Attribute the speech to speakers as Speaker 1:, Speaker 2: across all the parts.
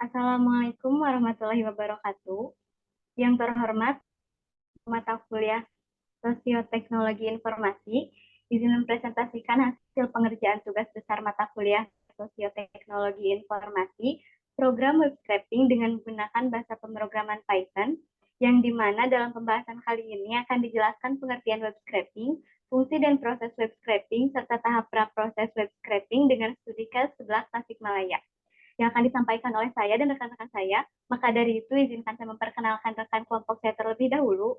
Speaker 1: Assalamualaikum warahmatullahi wabarakatuh. Yang terhormat, mata kuliah Sosioteknologi Informasi, izin mempresentasikan hasil pengerjaan tugas besar mata kuliah Sosioteknologi Informasi, program web scraping dengan menggunakan bahasa pemrograman Python, yang dimana dalam pembahasan kali ini akan dijelaskan pengertian web scraping, fungsi dan proses web scraping, serta tahap pra-proses web scraping dengan studi case 11 Tasikmalaya yang akan disampaikan oleh saya dan rekan-rekan saya. Maka dari itu, izinkan saya memperkenalkan rekan kelompok saya terlebih dahulu.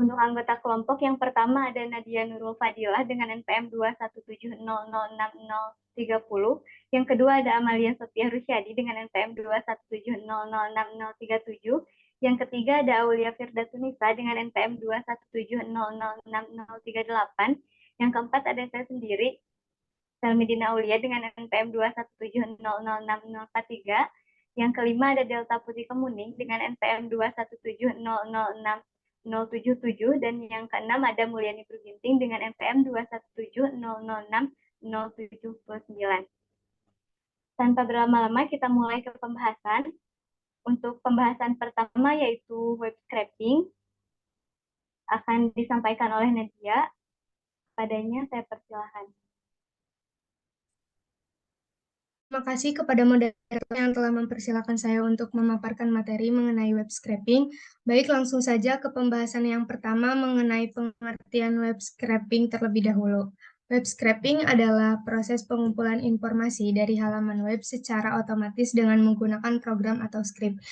Speaker 1: Untuk anggota kelompok yang pertama ada Nadia Nurul Fadilah dengan NPM 217006030. Yang kedua ada Amalia Sophia Rusyadi dengan NPM 217006030. Yang ketiga ada Aulia Firda Tunisa dengan NPM 21700603038. Yang keempat ada saya sendiri, Salmidina Aulia dengan NPM 217006043. Yang kelima ada Delta Putih Kemuning dengan NPM 217006077, dan yang keenam ada Mulyani Perginting dengan NPM 217006079. Tanpa berlama-lama kita mulai ke pembahasan. Untuk pembahasan pertama yaitu web scraping akan disampaikan oleh Nadia. Padanya saya persilahkan.
Speaker 2: Terima kasih kepada moderator yang telah mempersilahkan saya untuk memaparkan materi mengenai web scraping. Baik, langsung saja ke pembahasan yang pertama mengenai pengertian web scraping terlebih dahulu. Web scraping adalah proses pengumpulan informasi dari halaman web secara otomatis dengan menggunakan program atau script.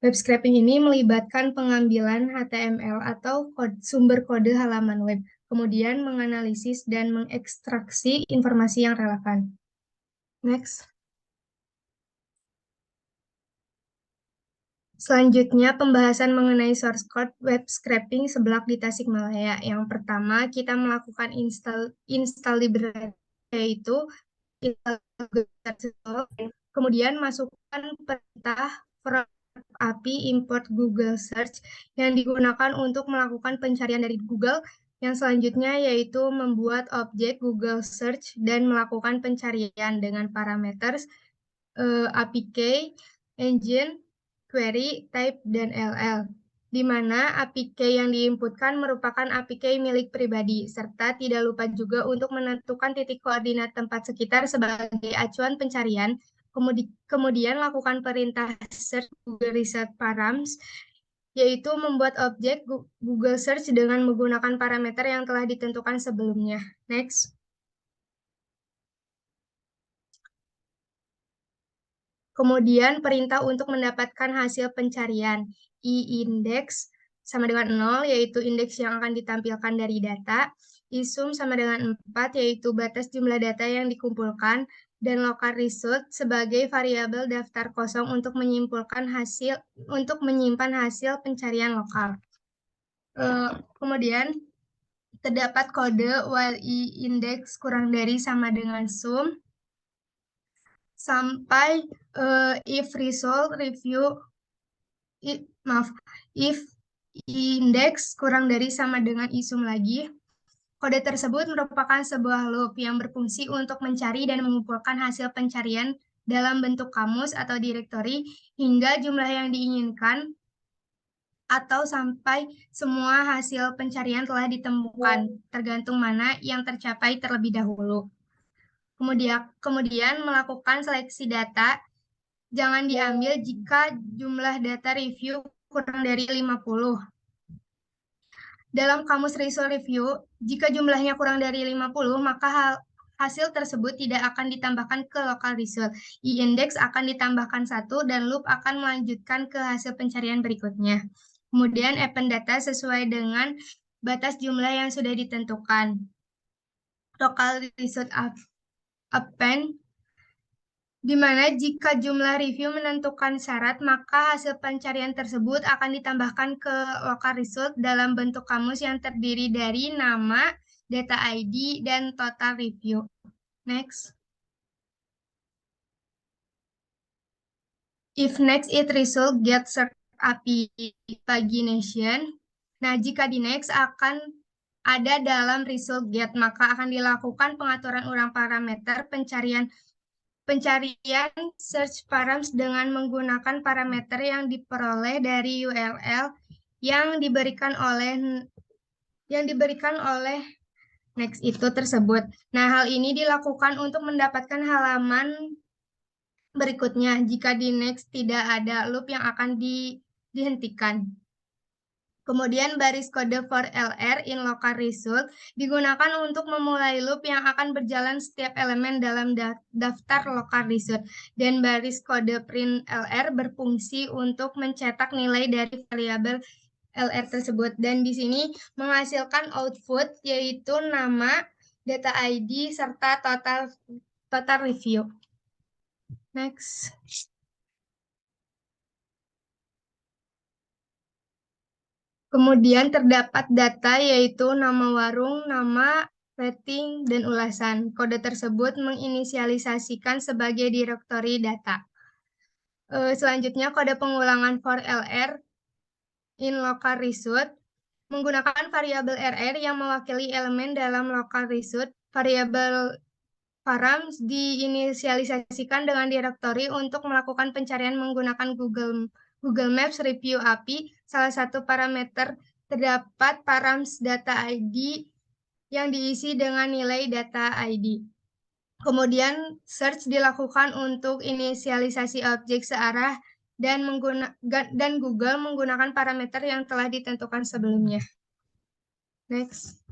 Speaker 2: Web scraping ini melibatkan pengambilan HTML atau sumber kode halaman web, kemudian menganalisis dan mengekstraksi informasi yang relevan. Next. Selanjutnya, pembahasan mengenai source code web scraping sebelak di Tasikmalaya. Yang pertama, kita melakukan install library, yaitu install, kemudian masukkan perintah from API import Google Search yang digunakan untuk melakukan pencarian dari Google. Yang selanjutnya yaitu membuat objek Google Search dan melakukan pencarian dengan parameter APK, engine, query, type, dan LL, di mana APK yang diinputkan merupakan APK milik pribadi, serta tidak lupa juga untuk menentukan titik koordinat tempat sekitar sebagai acuan pencarian. Kemudian lakukan perintah search Google Research Params, yaitu membuat objek Google Search dengan menggunakan parameter yang telah ditentukan sebelumnya. Next. Kemudian perintah untuk mendapatkan hasil pencarian i-index sama dengan 0, yaitu indeks yang akan ditampilkan dari data. Isum sama dengan 4, yaitu batas jumlah data yang dikumpulkan. Dan local result sebagai variabel daftar kosong untuk menyimpan hasil pencarian lokal. Kemudian terdapat kode while i-index kurang dari sama dengan sum sampai if result review if index kurang dari sama dengan isum lagi. Kode tersebut merupakan sebuah loop yang berfungsi untuk mencari dan mengumpulkan hasil pencarian dalam bentuk kamus atau direktori hingga jumlah yang diinginkan atau sampai semua hasil pencarian telah ditemukan, tergantung mana yang tercapai terlebih dahulu. Kemudian melakukan seleksi data. Jangan diambil jika jumlah data review kurang dari 50. Dalam kamus result review, jika jumlahnya kurang dari 50, maka hasil tersebut tidak akan ditambahkan ke local result. I-index akan ditambahkan 1 dan loop akan melanjutkan ke hasil pencarian berikutnya. Kemudian append data sesuai dengan batas jumlah yang sudah ditentukan. Local result append, di mana jika jumlah review menentukan syarat, maka hasil pencarian tersebut akan ditambahkan ke local result dalam bentuk kamus yang terdiri dari nama, data ID, dan total review. Next. If next it result get search API pagination. Nah, jika di next akan ada dalam result get, maka akan dilakukan pengaturan ulang parameter pencarian search params dengan menggunakan parameter yang diperoleh dari URL yang diberikan oleh next itu tersebut. Nah, hal ini dilakukan untuk mendapatkan halaman berikutnya jika di next tidak ada loop yang akan dihentikan. Kemudian baris kode for LR in local result digunakan untuk memulai loop yang akan berjalan setiap elemen dalam daftar local result. Dan baris kode print LR berfungsi untuk mencetak nilai dari variabel LR tersebut. Dan di sini menghasilkan output yaitu nama, data ID, serta total review. Next. Kemudian terdapat data yaitu nama warung, nama, rating, dan ulasan. Kode tersebut menginisialisasikan sebagai direktori data. Selanjutnya kode pengulangan for LR in local result menggunakan variabel RR yang mewakili elemen dalam local result. Variabel params diinisialisasikan dengan direktori untuk melakukan pencarian menggunakan Google Maps Review API. Salah satu parameter terdapat params data ID yang diisi dengan nilai data ID. Kemudian search dilakukan untuk inisialisasi objek searah dan Google menggunakan parameter yang telah ditentukan sebelumnya. Next.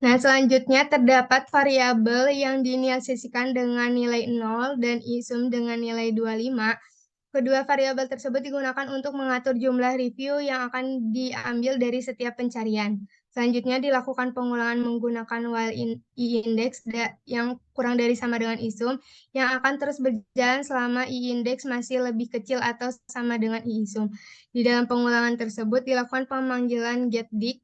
Speaker 2: Nah, selanjutnya terdapat variabel yang diinisialisasikan dengan nilai 0 dan isum dengan nilai 25. Kedua variabel tersebut digunakan untuk mengatur jumlah review yang akan diambil dari setiap pencarian. Selanjutnya dilakukan pengulangan menggunakan while i-index yang kurang dari sama dengan isum yang akan terus berjalan selama i-index masih lebih kecil atau sama dengan i-isum. Di dalam pengulangan tersebut dilakukan pemanggilan getDict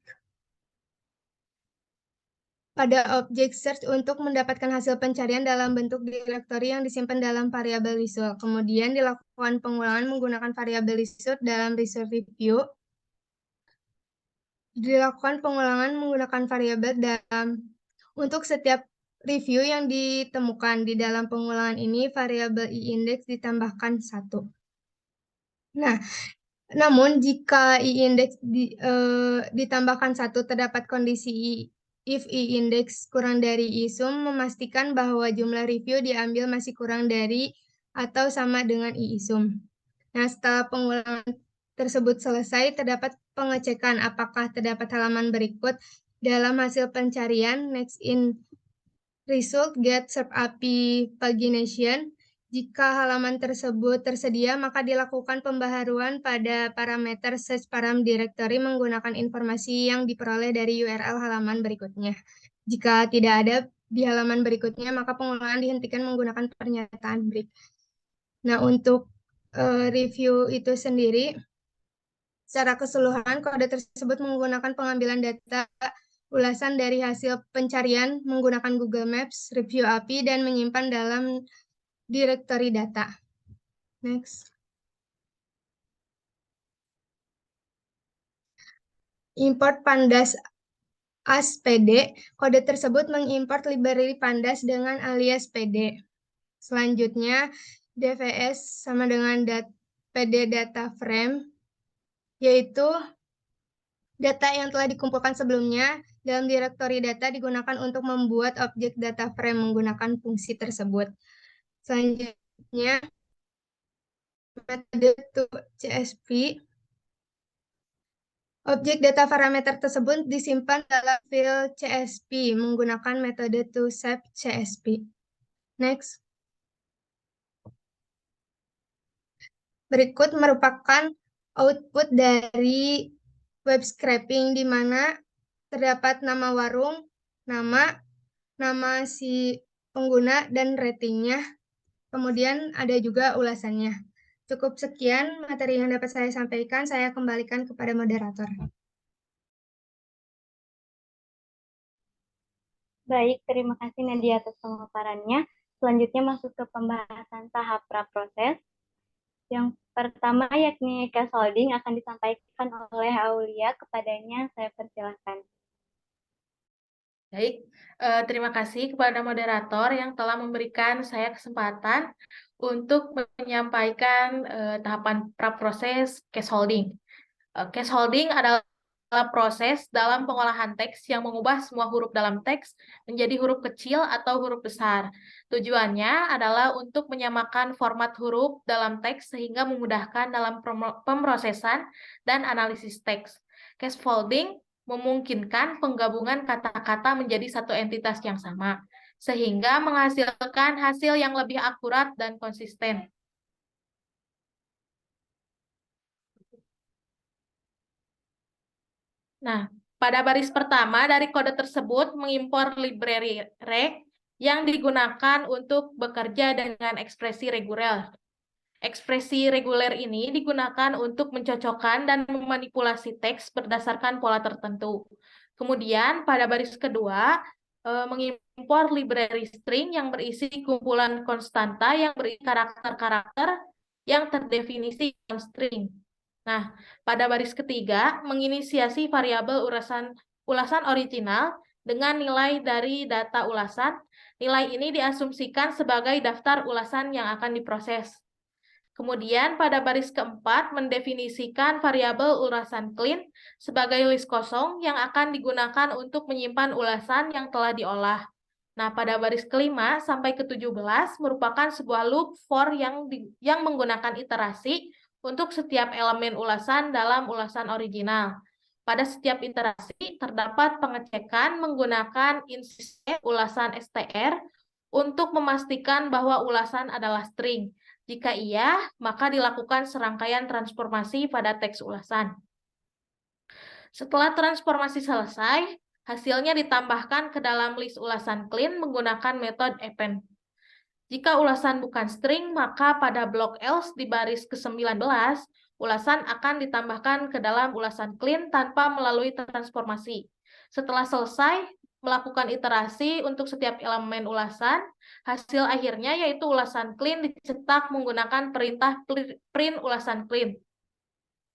Speaker 2: pada objek search untuk mendapatkan hasil pencarian dalam bentuk direktori yang disimpan dalam variabel result. Kemudian dilakukan pengulangan menggunakan variabel result dalam result review. Dilakukan pengulangan menggunakan variabel untuk setiap review yang ditemukan. Di dalam pengulangan ini variabel i-index ditambahkan 1. Nah, namun jika i-index ditambahkan 1 terdapat kondisi if i-index kurang dari i-sum memastikan bahwa jumlah review diambil masih kurang dari atau sama dengan i-sum. Nah, setelah pengulangan tersebut selesai, terdapat pengecekan apakah terdapat halaman berikut dalam hasil pencarian next in result get serve API pagination. Jika halaman tersebut tersedia, maka dilakukan pembaharuan pada parameter search param directory menggunakan informasi yang diperoleh dari URL halaman berikutnya. Jika tidak ada di halaman berikutnya, maka pengulangan dihentikan menggunakan pernyataan break. Nah, untuk review itu sendiri, secara keseluruhan kode tersebut menggunakan pengambilan data ulasan dari hasil pencarian menggunakan Google Maps, Review API, dan menyimpan dalam direktori data. Next. Import Pandas as PD. Kode tersebut mengimport library Pandas dengan alias PD. Selanjutnya, DVS sama dengan PD data frame, yaitu data yang telah dikumpulkan sebelumnya dalam direktori data digunakan untuk membuat objek data frame menggunakan fungsi tersebut. Selanjutnya, metode to CSV. Objek data parameter tersebut disimpan dalam file CSV menggunakan metode to save CSV. Next. Berikut merupakan output dari web scraping di mana terdapat nama warung, nama si pengguna, dan ratingnya. Kemudian ada juga ulasannya. Cukup sekian materi yang dapat saya sampaikan. Saya kembalikan kepada moderator.
Speaker 1: Baik, terima kasih Nadia atas pemaparannya. Selanjutnya masuk ke pembahasan tahap praproses. Yang pertama yakni case holding akan disampaikan oleh Aulia, kepadanya saya persilahkan.
Speaker 3: Baik, terima kasih kepada moderator yang telah memberikan saya kesempatan untuk menyampaikan tahapan praproses case holding. Case holding adalah proses dalam pengolahan teks yang mengubah semua huruf dalam teks menjadi huruf kecil atau huruf besar. Tujuannya adalah untuk menyamakan format huruf dalam teks sehingga memudahkan dalam pemrosesan dan analisis teks. Case holding memungkinkan penggabungan kata-kata menjadi satu entitas yang sama, sehingga menghasilkan hasil yang lebih akurat dan konsisten. Nah, pada baris pertama dari kode tersebut mengimpor library reg yang digunakan untuk bekerja dengan ekspresi reguler. Ekspresi reguler ini digunakan untuk mencocokkan dan memanipulasi teks berdasarkan pola tertentu. Kemudian pada baris kedua mengimpor library string yang berisi kumpulan konstanta yang berisi karakter-karakter yang terdefinisi dalam string. Nah, pada baris ketiga, menginisiasi variabel ulasan original dengan nilai dari data ulasan. Nilai ini diasumsikan sebagai daftar ulasan yang akan diproses. Kemudian pada baris keempat, mendefinisikan variabel ulasan clean sebagai list kosong yang akan digunakan untuk menyimpan ulasan yang telah diolah. Nah, pada baris kelima sampai ke-17 merupakan sebuah loop for yang menggunakan iterasi untuk setiap elemen ulasan dalam ulasan original. Pada setiap iterasi terdapat pengecekan menggunakan insist ulasan str untuk memastikan bahwa ulasan adalah string. Jika iya, maka dilakukan serangkaian transformasi pada teks ulasan. Setelah transformasi selesai, hasilnya ditambahkan ke dalam list ulasan clean menggunakan metode append. Jika ulasan bukan string, maka pada blok else di baris ke-19, ulasan akan ditambahkan ke dalam ulasan clean tanpa melalui transformasi. Setelah selesai melakukan iterasi untuk setiap elemen ulasan, hasil akhirnya yaitu ulasan clean dicetak menggunakan perintah print ulasan clean.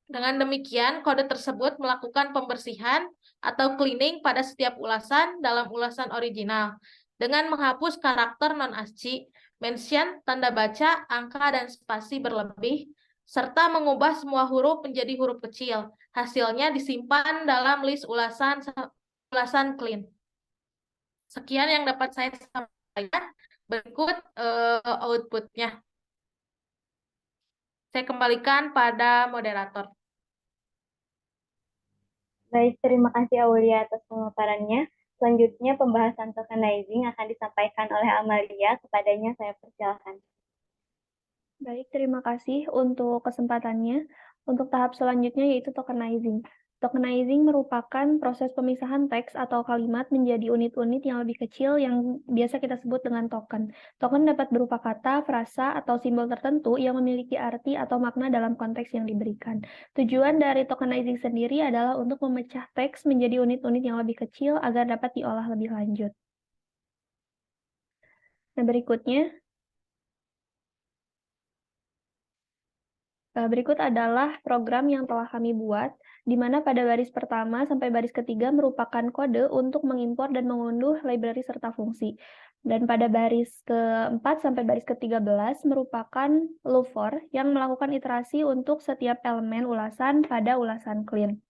Speaker 3: Dengan demikian, kode tersebut melakukan pembersihan atau cleaning pada setiap ulasan dalam ulasan original dengan menghapus karakter non-ASCII, mention, tanda baca, angka, dan spasi berlebih, serta mengubah semua huruf menjadi huruf kecil. Hasilnya disimpan dalam list ulasan clean. Sekian yang dapat saya sampaikan. Berikut outputnya. Saya kembalikan pada moderator.
Speaker 1: Baik, terima kasih Aulia atas pemaparannya. Selanjutnya pembahasan tokenizing akan disampaikan oleh Amalia, kepadanya saya persilahkan.
Speaker 4: Baik, terima kasih untuk kesempatannya. Untuk tahap selanjutnya yaitu tokenizing. Tokenizing merupakan proses pemisahan teks atau kalimat menjadi unit-unit yang lebih kecil yang biasa kita sebut dengan token. Token dapat berupa kata, frasa, atau simbol tertentu yang memiliki arti atau makna dalam konteks yang diberikan. Tujuan dari tokenizing sendiri adalah untuk memecah teks menjadi unit-unit yang lebih kecil agar dapat diolah lebih lanjut. Nah, berikut adalah program yang telah kami buat, di mana pada baris pertama sampai baris ketiga merupakan kode untuk mengimpor dan mengunduh library serta fungsi. Dan pada baris keempat sampai baris ke-13 merupakan loop for yang melakukan iterasi untuk setiap elemen ulasan pada ulasan clean.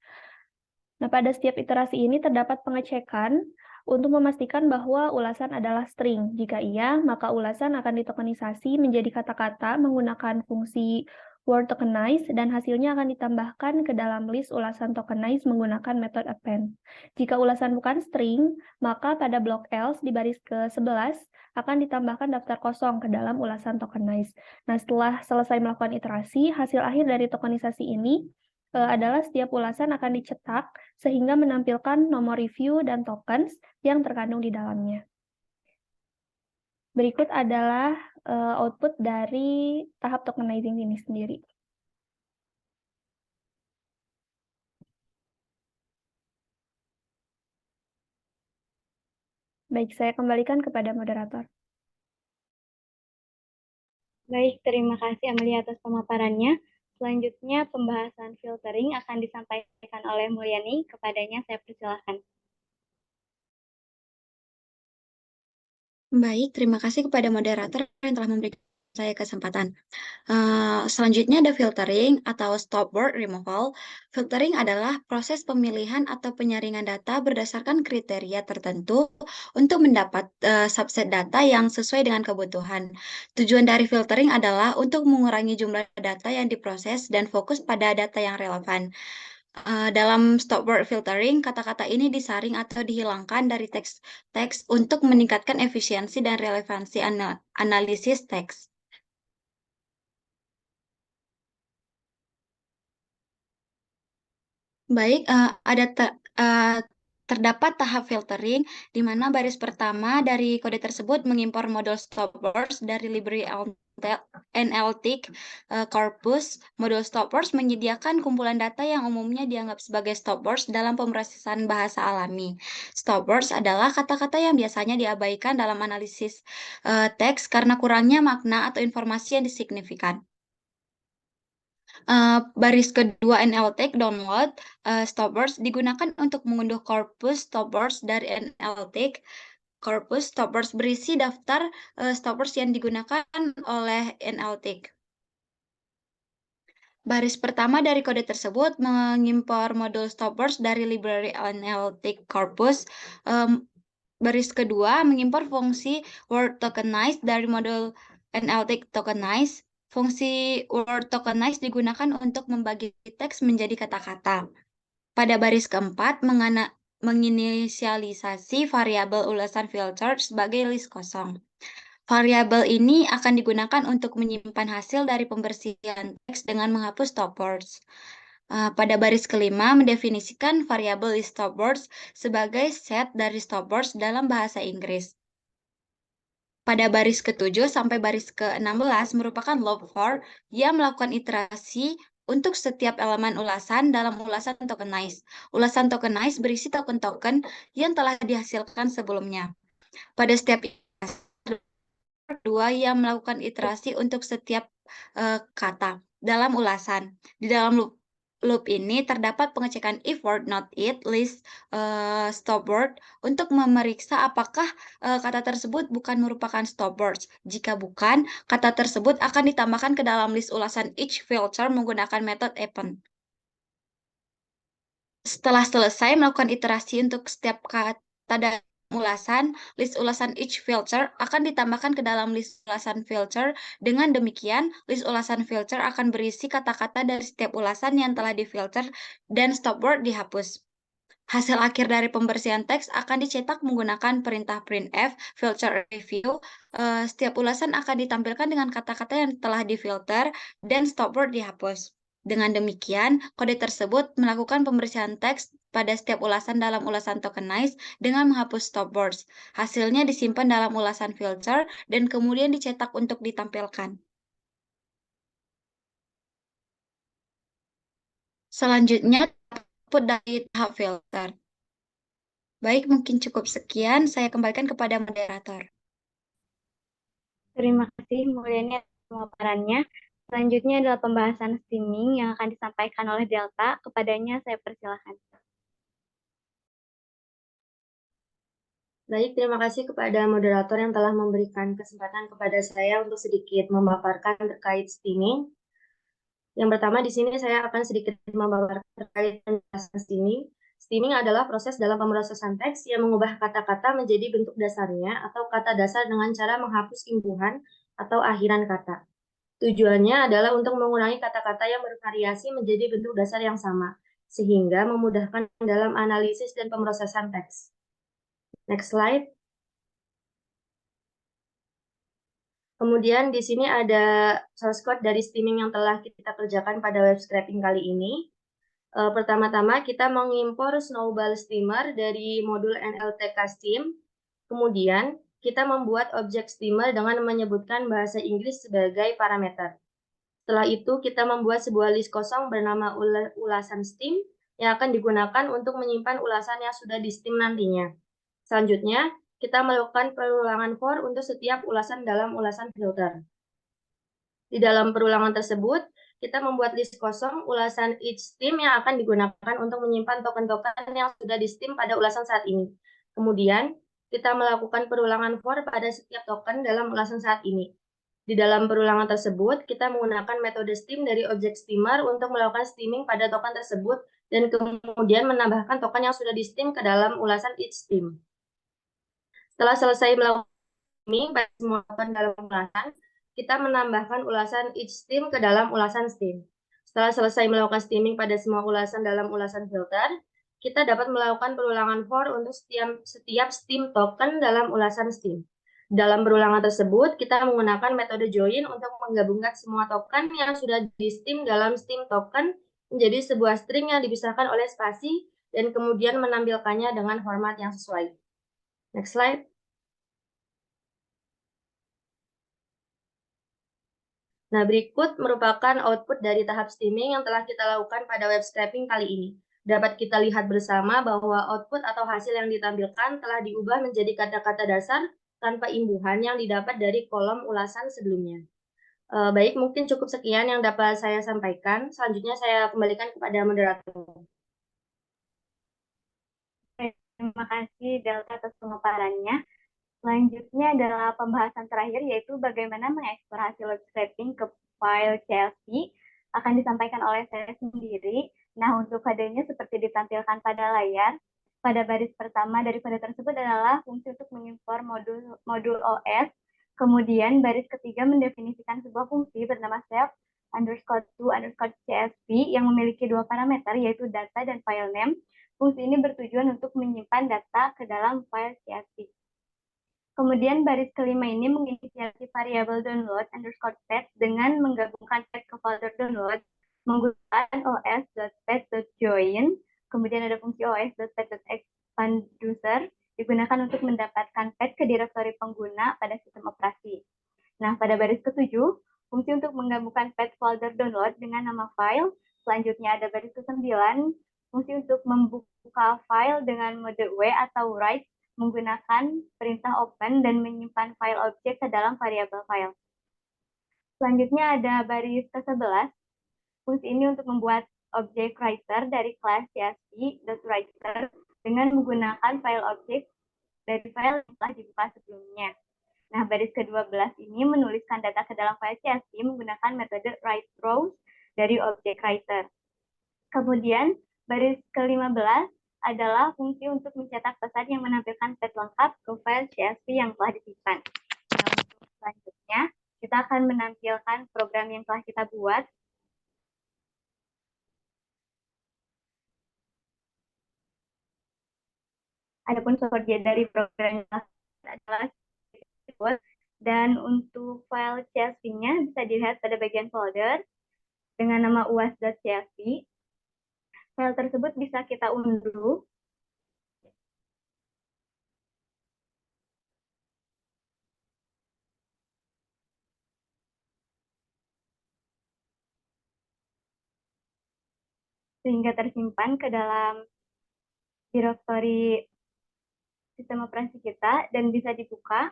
Speaker 4: Nah, pada setiap iterasi ini terdapat pengecekan untuk memastikan bahwa ulasan adalah string. Jika iya, maka ulasan akan ditokenisasi menjadi kata-kata menggunakan fungsi word tokenize dan hasilnya akan ditambahkan ke dalam list ulasan tokenize menggunakan metode append. Jika ulasan bukan string, maka pada blok else di baris ke-11 akan ditambahkan daftar kosong ke dalam ulasan tokenize. Nah, setelah selesai melakukan iterasi, hasil akhir dari tokenisasi ini adalah setiap ulasan akan dicetak sehingga menampilkan nomor review dan tokens yang terkandung di dalamnya. Berikut adalah output dari tahap tokenizing ini sendiri. Baik, saya kembalikan kepada moderator.
Speaker 1: Baik, terima kasih Amalia atas pemaparannya. Selanjutnya, pembahasan filtering akan disampaikan oleh Mulyani. Kepadanya saya persilahkan.
Speaker 5: Baik, terima kasih kepada moderator yang telah memberikan saya kesempatan. Selanjutnya ada filtering atau stop word removal. Filtering adalah proses pemilihan atau penyaringan data berdasarkan kriteria tertentu untuk mendapat subset data yang sesuai dengan kebutuhan. Tujuan dari filtering adalah untuk mengurangi jumlah data yang diproses dan fokus pada data yang relevan. Dalam stop word filtering, kata-kata ini disaring atau dihilangkan dari teks untuk meningkatkan efisiensi dan relevansi analisis teks. Baik, terdapat tahap filtering di mana baris pertama dari kode tersebut mengimpor modul stop words dari library NLTIC corpus. Modul stop words menyediakan kumpulan data yang umumnya dianggap sebagai stop words dalam pemrosesan bahasa alami. Stop words adalah kata-kata yang biasanya diabaikan dalam analisis teks karena kurangnya makna atau informasi yang signifikan. Baris kedua NLTIC download stop words digunakan untuk mengunduh korpus stop words dari NLTIC. Korpus stop words berisi daftar stop words yang digunakan oleh NLTIC. Baris pertama dari kode tersebut mengimpor modul stop words dari library NLTIC corpus. Baris kedua mengimpor fungsi word tokenize dari modul NLTIC tokenize. Fungsi word tokenize digunakan untuk membagi teks menjadi kata-kata. Pada baris keempat, menginisialisasi variabel ulasan filter sebagai list kosong. Variabel ini akan digunakan untuk menyimpan hasil dari pembersihan teks dengan menghapus stop words. Pada baris kelima, mendefinisikan variabel list stop words sebagai set dari stop words dalam bahasa Inggris. Pada baris ke-7 sampai baris ke-16 merupakan loop for yang melakukan iterasi untuk setiap elemen ulasan dalam ulasan tokenize. Ulasan tokenize berisi token-token yang telah dihasilkan sebelumnya. Pada setiap kedua yang melakukan iterasi untuk setiap kata dalam ulasan. Di dalam loop ini terdapat pengecekan if word not it list stop word untuk memeriksa apakah kata tersebut bukan merupakan stop words. Jika bukan, kata tersebut akan ditambahkan ke dalam list ulasan each filter menggunakan metode append. Setelah selesai melakukan iterasi untuk setiap kata dalam ulasan, list ulasan each filter akan ditambahkan ke dalam list ulasan filter. Dengan demikian, list ulasan filter akan berisi kata-kata dari setiap ulasan yang telah difilter dan stop word dihapus. Hasil akhir dari pembersihan teks akan dicetak menggunakan perintah printf filter review. Setiap ulasan akan ditampilkan dengan kata-kata yang telah difilter dan stop word dihapus. Dengan demikian, kode tersebut melakukan pembersihan teks pada setiap ulasan dalam ulasan tokenize dengan menghapus stop words. Hasilnya disimpan dalam ulasan filter dan kemudian dicetak untuk ditampilkan. Selanjutnya, output dari tahap filter. Baik, mungkin cukup sekian. Saya kembalikan kepada moderator.
Speaker 1: Terima kasih Mulyani atas pemaparannya. Selanjutnya adalah pembahasan streaming yang akan disampaikan oleh Delta. Kepadanya saya persilahkan.
Speaker 6: Baik, terima kasih kepada moderator yang telah memberikan kesempatan kepada saya untuk sedikit memaparkan terkait streaming. Yang pertama di sini saya akan sedikit memaparkan terkait penjelasan streaming. Streaming adalah proses dalam pemrosesan teks yang mengubah kata-kata menjadi bentuk dasarnya atau kata dasar dengan cara menghapus imbuhan atau akhiran kata. Tujuannya adalah untuk mengurangi kata-kata yang bervariasi menjadi bentuk dasar yang sama, sehingga memudahkan dalam analisis dan pemrosesan teks. Next slide. Kemudian di sini ada source code dari streaming yang telah kita kerjakan pada web scraping kali ini. Pertama-tama kita mengimpor Snowball Streamer dari modul NLTK Stream. Kemudian kita membuat objek streamer dengan menyebutkan bahasa Inggris sebagai parameter. Setelah itu kita membuat sebuah list kosong bernama ulasan stream yang akan digunakan untuk menyimpan ulasan yang sudah di stream nantinya. Selanjutnya, kita melakukan perulangan for untuk setiap ulasan dalam ulasan filter. Di dalam perulangan tersebut, kita membuat list kosong ulasan each steam yang akan digunakan untuk menyimpan token-token yang sudah di steam pada ulasan saat ini. Kemudian, kita melakukan perulangan for pada setiap token dalam ulasan saat ini. Di dalam perulangan tersebut, kita menggunakan metode steam dari objek steamer untuk melakukan steaming pada token tersebut dan kemudian menambahkan token yang sudah di steam ke dalam ulasan each steam. Setelah selesai melakukan steaming pada semua token dalam ulasan, kita menambahkan ulasan each steam ke dalam ulasan steam. Setelah selesai melakukan steaming pada semua ulasan dalam ulasan filter, kita dapat melakukan perulangan for untuk setiap steam token dalam ulasan steam. Dalam perulangan tersebut, kita menggunakan metode join untuk menggabungkan semua token yang sudah di steam dalam steam token menjadi sebuah string yang dipisahkan oleh spasi dan kemudian menampilkannya dengan format yang sesuai. Next slide. Nah, berikut merupakan output dari tahap steaming yang telah kita lakukan pada web scraping kali ini. Dapat kita lihat bersama bahwa output atau hasil yang ditampilkan telah diubah menjadi kata-kata dasar tanpa imbuhan yang didapat dari kolom ulasan sebelumnya. Baik, mungkin cukup sekian yang dapat saya sampaikan. Selanjutnya saya kembalikan kepada moderator.
Speaker 1: Terima kasih Delta atas pemaparannya. Selanjutnya adalah pembahasan terakhir, yaitu bagaimana mengekspor hasil web scraping ke file CSV, akan disampaikan oleh saya sendiri. Nah, untuk kodenya seperti ditampilkan pada layar. Pada baris pertama dari kode tersebut adalah fungsi untuk mengimpor modul OS. Kemudian baris ketiga mendefinisikan sebuah fungsi bernama self_to_CSV yang memiliki dua parameter, yaitu data dan file name. Fungsi ini bertujuan untuk menyimpan data ke dalam file CSV. Kemudian baris kelima ini menginisiasi variabel download_pet dengan menggabungkan pet ke folder download menggunakan os.pet.join. Kemudian ada fungsi os.pet.expand user digunakan untuk mendapatkan pet ke direktori pengguna pada sistem operasi. Nah, pada baris ketujuh, fungsi untuk menggabungkan pet folder download dengan nama file. Selanjutnya ada baris ke-9, fungsi untuk membuka file dengan mode W atau write menggunakan perintah open dan menyimpan file objek ke dalam variabel file. Selanjutnya ada baris ke-11. Fungsi ini untuk membuat objek writer dari kelas CSV.writer dengan menggunakan file objek dari file yang telah dibuka sebelumnya. Nah, baris ke-12 ini menuliskan data ke dalam file CSV menggunakan metode write rows dari objek writer. Kemudian, baris ke-15 adalah fungsi untuk mencetak pesan yang menampilkan pet lengkap ke file CSV yang telah disimpan. Nah, untuk selanjutnya, kita akan menampilkan program yang telah kita buat. Adapun source dari program yang adalah dan untuk file CSV-nya bisa dilihat pada bagian folder dengan nama uas.csv. File tersebut bisa kita unduh. Sehingga tersimpan ke dalam direktori sistem operasi kita dan bisa dibuka.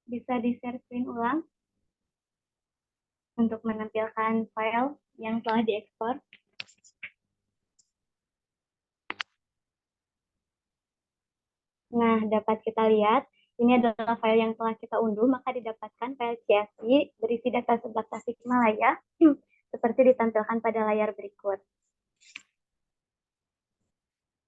Speaker 1: Bisa di-share screen ulang untuk menampilkan file yang telah diekspor. Nah, dapat kita lihat, ini adalah file yang telah kita unduh, maka didapatkan file CSV berisi data seblak Tasikmalaya, seperti ditampilkan pada layar berikut.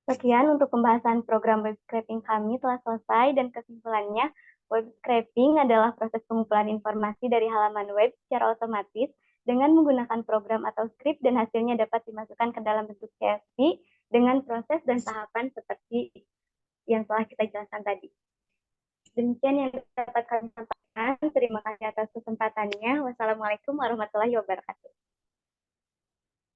Speaker 1: Sekian untuk pembahasan program web scraping kami telah selesai, dan kesimpulannya, web scraping adalah proses pengumpulan informasi dari halaman web secara otomatis dengan menggunakan program atau script, dan hasilnya dapat dimasukkan ke dalam bentuk CSV dengan proses dan tahapan seperti yang telah kita jelaskan tadi. Demikian yang dapat kami sampaikan. Terima kasih atas kesempatannya. Wassalamualaikum warahmatullahi wabarakatuh.